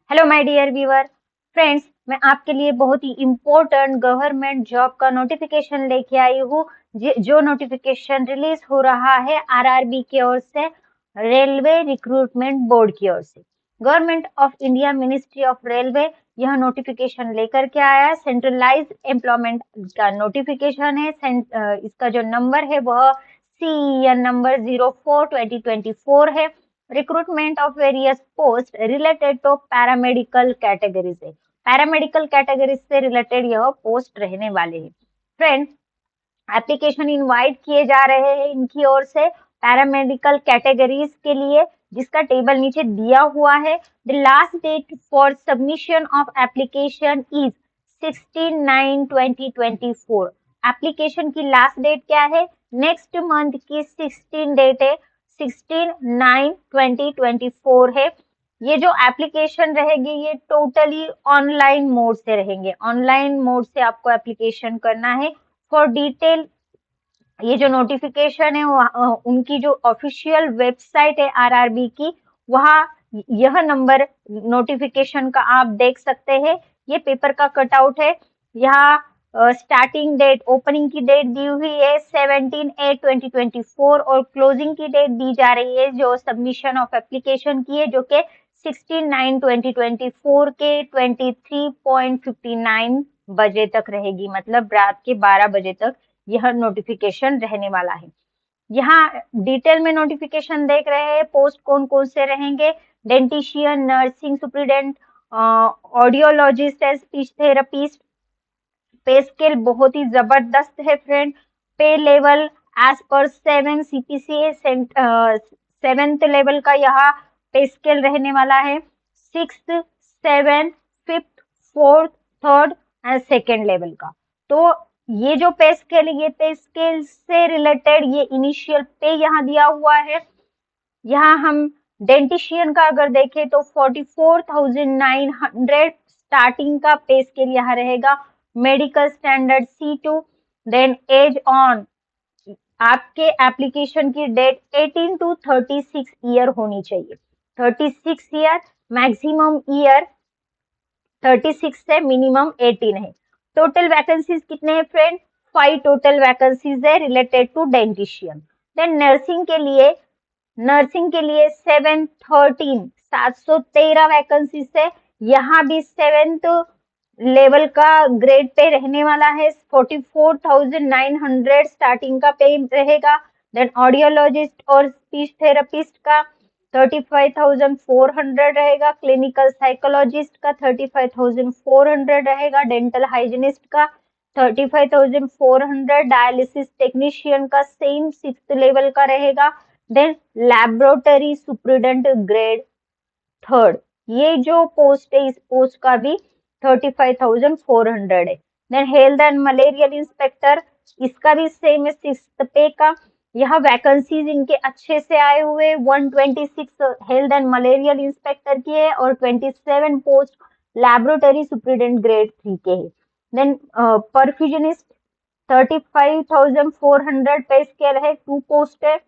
Hello my dear viewer friends, मैं आपके लिए बहुत ही इम्पोर्टेंट गवर्नमेंट जॉब का नोटिफिकेशन लेके आई हूँ। जो नोटिफिकेशन रिलीज हो रहा है आरआरबी की ओर से, रेलवे रिक्रूटमेंट बोर्ड की ओर से। Government of India ministry of railway यह नोटिफिकेशन लेकर के आया है। सेंट्रलाइज एम्प्लॉयमेंट का नोटिफिकेशन है। इसका जो नंबर है वह CEN नंबर 04/2024 है। Recruitment of various post related to paramedical category से, पैरामेडिकल कैटेगरी से रिलेटेड यह पोस्ट रहने वाले हैं। फ्रेंड, एप्लीकेशन इनवाइट किए जा रहे हैं इनकी ओर से पैरामेडिकल कैटेगरीज के लिए, जिसका टेबल नीचे दिया हुआ है। The last date for submission of application is 16/9/2024। Application की लास्ट डेट क्या है? नेक्स्ट मंथ की 16 डेट है, 16/9/2024 है। ये जो एप्लीकेशन रहेगी ये टोटली ऑनलाइन मोड से रहेंगे। ऑनलाइन मोड से आपको एप्लीकेशन करना है। फॉर डिटेल ये जो नोटिफिकेशन है उनकी जो ऑफिशियल वेबसाइट है आरआरबी की, वहाँ यह नंबर नोटिफिकेशन का आप देख सकते हैं। ये पेपर का कटआउट है। यहाँ स्टार्टिंग डेट, ओपनिंग की डेट दी हुई है 17/8/2024 और क्लोजिंग की डेट दी जा रही है जो सबमिशन ऑफ एप्लीकेशन की है, जो कि 16/9/2024 के 23:59 बजे तक रहेगी, मतलब रात के 12 बजे तक यह नोटिफिकेशन रहने वाला है। यहाँ डिटेल में नोटिफिकेशन देख रहे हैं। पोस्ट कौन कौन से रहेंगे? Dietician, nursing superintendent, audiologist, speech therapist. Pay scale बहुत ही जबरदस्त है फ्रेंड। पे level as per 7 CPCA 7th level का यहाँ पे स्केल रहने वाला है। 6th, 7th, 5th, 4th, 3rd and 2nd level का। तो ये जो पे स्केल है, ये पे स्केल से रिलेटेड ये इनिशियल पे यहाँ दिया हुआ है। यहाँ हम डेंटिशियन का अगर देखें तो 44,900 स्टार्टिंग का पे स्केल यहाँ रहेगा। Medical standard C2। Then age on, आपके एप्लीकेशन की डेट 18 to 36 ईयर होनी चाहिए। 36 ईयर मैक्सिमम ईयर, 36 से मिनिमम 18 है। टोटल वैकेंसीज कितने हैं फ्रेंड? 5 टोटल वैकेंसीज है रिलेटेड टू डेंटिशियन। देन नर्सिंग के लिए 713 वैकेंसी से, यहाँ भी 7th लेवल का ग्रेड पे रहने वाला है। 44,900 स्टार्टिंग का पे रहेगा। देन ऑडियोलॉजिस्ट और स्पीच थेरेपिस्ट का 35,400 रहेगा। क्लिनिकल साइकोलॉजिस्ट का 35,400 रहेगा। डेंटल हाइजीनिस्ट का 35,400। डायलिसिस टेक्नीशियन का सेम 6th लेवल का रहेगा। Then laboratory superintendent grade 3rd, ये जो पोस्ट है इस पोस्ट का भी 35,400 है। Then health and malarial inspector, इसका भी सेम है 6th पे का। यहाँ वैकेंसीज इनके अच्छे से आए हुए। 126 हेल्थ एंड मलेरियल इंस्पेक्टर की है और 27 पोस्ट लैबोरेटरी सुपरिटेंडेंट ग्रेड 3 के है। देन परफ्यूजनिस्ट 35,400 पे स्केल है, 2 पोस्ट है।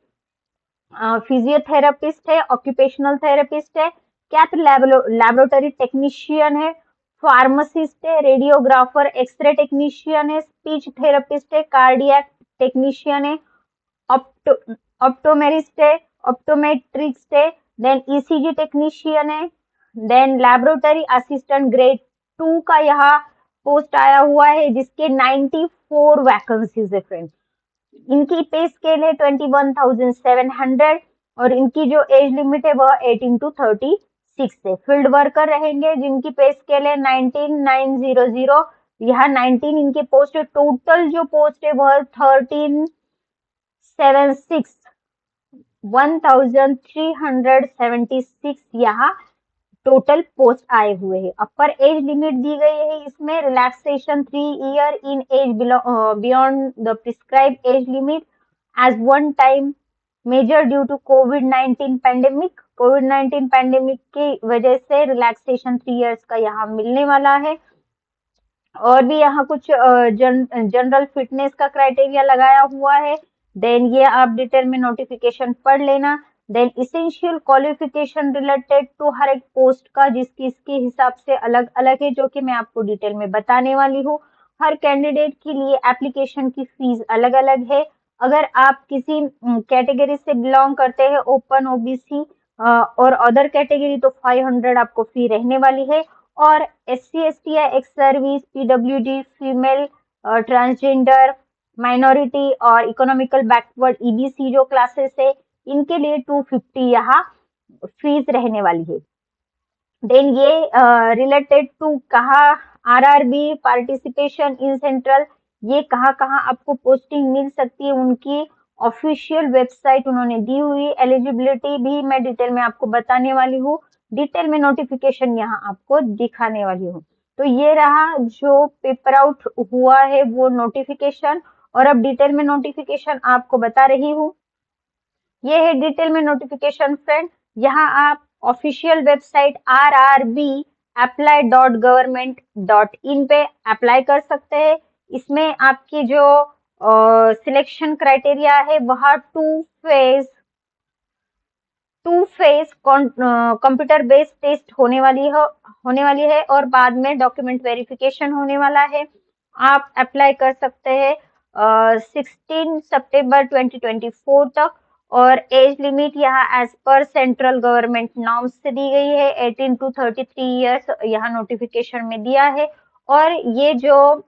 फिजियोथेरापिस्ट है, ऑक्यूपेशनल थेरेपिस्ट है, कैथ लैबोरेटरी टेक्नीशियन है, फार्मासिस्ट है, रेडियोग्राफर, एक्सरे टेक्नीशियन है, स्पीच थेरेपिस्ट है, कार्डियक टेक्नीशियन है, ऑप्टोमेरिस्ट है, ऑप्टोमेट्रिक्स है, देन ECG टेक्नीशियन है। देन लैबोरेटरी असिस्टेंट ग्रेड 2 का यहाँ पोस्ट आया हुआ है, जिसके 94 वैकेंसीज है फ्रेंड। इनकी पे स्केल है 21,700 और इनकी जो एज लिमिट है वह 18 to 36 है। फील्ड वर्कर रहेंगे जिनकी पे स्केल है 19,900। यहाँ 19 इनके पोस्ट है। टोटल जो पोस्ट है वह 1376 यहाँ टोटल पोस्ट आए हुए हैं। अपर एज लिमिट दी गई है इसमें, relaxation 3 year in age beyond the prescribe age limit age one time measure due to कोविड-19 पैंडेमिक। कोविड-19 पैंडेमिक की वजह से रिलैक्सेशन 3 इयर्स का यहाँ मिलने वाला है। और भी यहाँ कुछ जनरल फिटनेस का क्राइटेरिया लगाया हुआ है। देन ये आप डिटेल में नोटिफिकेशन पढ़ लेना। Then essential qualification related to हर एक पोस्ट का जिसकी इसके हिसाब से अलग अलग है, जो कि मैं आपको डिटेल में बताने वाली हूँ। हर कैंडिडेट के लिए एप्लीकेशन की फीस अलग अलग है। अगर आप किसी कैटेगरी से बिलोंग करते हैं, ओपन, ओबीसी और अदर कैटेगरी, तो 500 आपको फी रहने वाली है। और SC ST या ex service, PWD, female, transgender, minority और इकोनॉमिकल बैकवर्ड EBC जो क्लासेस है, इनके लिए 250 यहाँ फीस रहने वाली है। देन ये रिलेटेड टू कहाँ RRB पार्टिसिपेशन इन सेंट्रल, ये कहाँ कहाँ आपको पोस्टिंग मिल सकती है, उनकी ऑफिशियल वेबसाइट उन्होंने दी हुई। एलिजिबिलिटी भी मैं डिटेल में आपको बताने वाली हूँ, डिटेल में नोटिफिकेशन यहाँ आपको दिखाने वाली हूँ। तो ये रहा जो पेपर आउट हुआ है वो नोटिफिकेशन, और अब डिटेल में नोटिफिकेशन आपको बता रही हूँ। ये है डिटेल में नोटिफिकेशन फ्रेंड। यहाँ आप ऑफिशियल वेबसाइट rrbapply.government.in पे अप्लाई कर सकते हैं। इसमें आपकी जो सिलेक्शन क्राइटेरिया है वह two phase computer based test होने वाली है और बाद में डॉक्यूमेंट वेरिफिकेशन होने वाला है। आप अप्लाई कर सकते हैं 16 सितंबर 2024 तक, और एज लिमिट यहाँ एज पर सेंट्रल गवर्नमेंट नॉर्म्स से दी गई है, 18 to 33 ईयर्स यहाँ नोटिफिकेशन में दिया है। और ये जो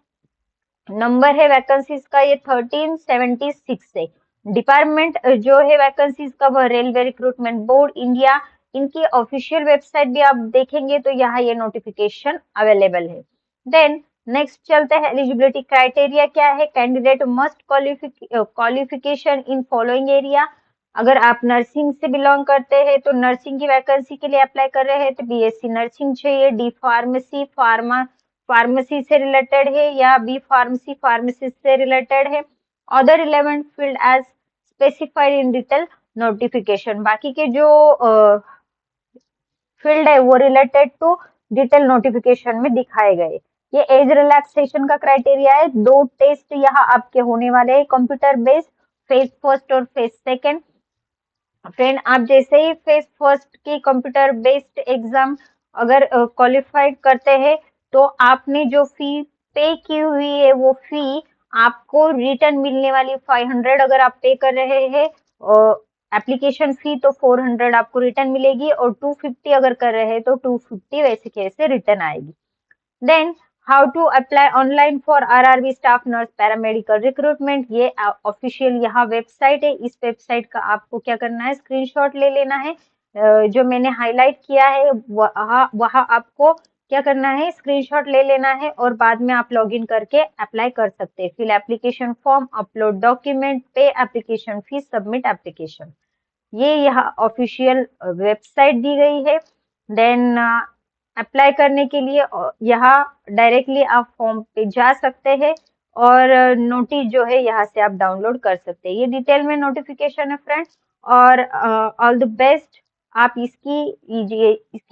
नंबर है वैकेंसीज का, ये 1376 है। डिपार्टमेंट जो है वैकेंसीज का वह रेलवे रिक्रूटमेंट बोर्ड इंडिया, इनकी ऑफिशियल वेबसाइट भी आप देखेंगे तो यहाँ ये नोटिफिकेशन अवेलेबल है। देन नेक्स्ट चलते हैं, एलिजिबिलिटी क्राइटेरिया क्या है। Candidate must qualification in following area. अगर आप नर्सिंग से बिलोंग करते हैं तो नर्सिंग की वैकेंसी के लिए अप्लाई कर रहे हैं तो BSc नर्सिंग चाहिए, D फार्मेसी फार्मेसी से रिलेटेड है, या B फार्मेसी फार्मासिस्ट से रिलेटेड है। Other relevant field as specified in detail notification. बाकी के जो फील्ड है वो रिलेटेड टू डिटेल नोटिफिकेशन में दिखाए गए। ये एज रिलैक्सेशन का क्राइटेरिया है। 2 टेस्ट यहाँ आपके होने वाले हैं, कंप्यूटर बेस्ड, फेज फर्स्ट और फेज सेकेंड। फ्रेंड, आप जैसे ही फेज फर्स्ट की कंप्यूटर बेस्ड एग्जाम अगर क्वालिफाइड करते हैं तो आपने जो फी पे की हुई है वो फी आपको रिटर्न मिलने वाली 500 अगर आप पे कर रहे हैं एप्लीकेशन फी, तो 400 आपको रिटर्न मिलेगी, और 250 अगर कर रहे हैं तो 250 वैसे कैसे रिटर्न आएगी। Then how to apply online for RRB staff nurse paramedical recruitment, ये ऑफिशियल यहाँ वेबसाइट है। इस वेबसाइट का आपको क्या करना है, स्क्रीनशॉट ले लेना है। जो मैंने हाईलाइट किया है वहाँ आपको क्या करना है, स्क्रीनशॉट ले लेना है, और बाद में आप लॉगिन करके अप्लाई कर सकते हैं। Fill application form, upload document, pay application fees, submit application, ये यहाँ ऑफिशियल वेबसाइट दी गई है। देन अप्लाई करने के लिए यहाँ डायरेक्टली आप फॉर्म पे जा सकते हैं, और नोटिस जो है यहाँ से आप डाउनलोड कर सकते हैं। ये डिटेल में नोटिफिकेशन है फ्रेंड, और ऑल द बेस्ट। आप इसकी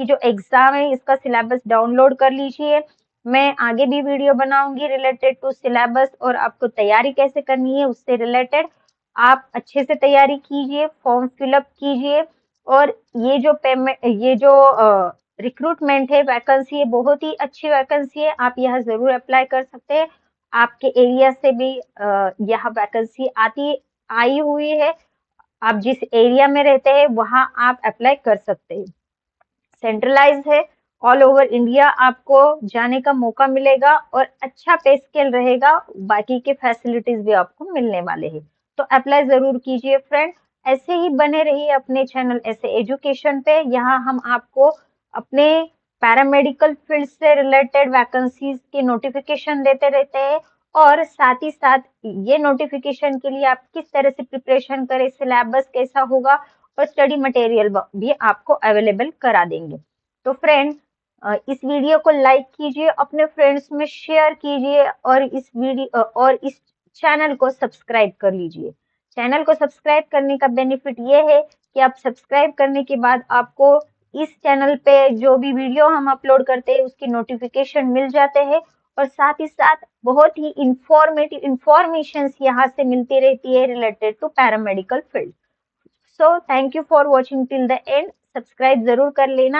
जो एग्जाम है इसका सिलेबस डाउनलोड कर लीजिए। मैं आगे भी वीडियो बनाऊंगी रिलेटेड टू सिलेबस, और आपको तैयारी कैसे करनी है उससे रिलेटेड। आप अच्छे से तैयारी कीजिए, फॉर्म फिलअप कीजिए, और ये जो रिक्रूटमेंट है, वैकेंसी है, बहुत ही अच्छी वैकेंसी है। आप यह जरूर अप्लाई कर सकते हैं। आपके एरिया से भी यह वैकेंसी आई हुई है। आप जिस एरिया में रहते हैं वहां आप अप्लाई कर सकते हैं। सेंट्रलाइज है, ऑल ओवर इंडिया आपको जाने का मौका मिलेगा, और अच्छा पे स्केल रहेगा, बाकी के फैसिलिटीज भी आपको मिलने वाले हैं। तो अप्लाई जरूर कीजिए फ्रेंड। ऐसे ही बने रहिए अपने चैनल ऐसे एजुकेशन पे। यहाँ हम आपको अपने पैरामेडिकल फील्ड से रिलेटेड वैकेंसीज के नोटिफिकेशन देते रहते हैं, और साथ ही साथ ये नोटिफिकेशन के लिए आप किस तरह से प्रिपरेशन करें, सिलेबस कैसा होगा, और स्टडी मटेरियल भी आपको अवेलेबल करा देंगे। तो फ्रेंड, इस वीडियो को लाइक कीजिए, अपने फ्रेंड्स में शेयर कीजिए, और इस चैनल को सब्सक्राइब कर लीजिए। चैनल को सब्सक्राइब करने का बेनिफिट ये है कि आप सब्सक्राइब करने के बाद आपको इस चैनल पे जो भी वीडियो हम अपलोड करते हैं उसकी नोटिफिकेशन मिल जाते हैं, और साथ ही साथ बहुत ही इंफॉर्मेटिव इंफॉर्मेशन यहाँ से मिलती रहती है related to paramedical field. So thank you for watching till the end. Subscribe जरूर कर लेना।